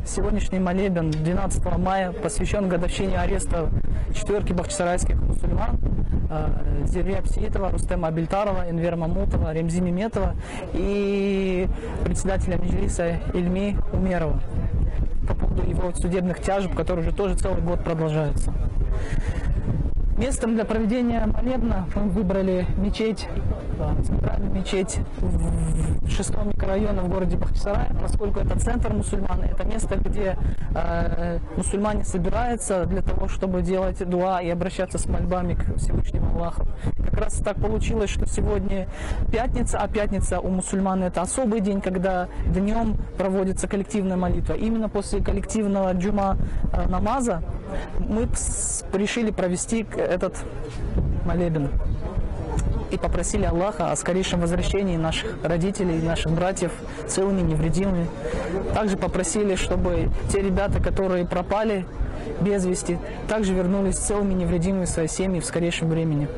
сегодняшний молебен 12 мая посвящен годовщине ареста четверки бахчисарайских мусульман Зирвия Псиитова, Рустема Абильтарова, Энвер Мамутова, Ремзи Меметова и председателя Меджлиса Ильми Умерова по поводу его судебных тяжб, которые уже тоже целый год продолжаются. Местом для проведения молебна мы выбрали мечеть, центральную мечеть в 6-м микрорайоне в городе Бахчисарай, поскольку это центр мусульман, это место, где мусульмане собираются для того, чтобы делать дуа и обращаться с мольбами к Всевышнему Аллаху. Как раз так получилось, что сегодня пятница, а пятница у мусульман это особый день, когда днем проводится коллективная молитва. Именно после коллективного джума намаза мы решили провести этот молебен и попросили Аллаха о скорейшем возвращении наших родителей, наших братьев целыми, невредимыми. Также попросили, чтобы те ребята, которые пропали без вести, также вернулись целыми, невредимыми в свои семьи в скорейшем времени.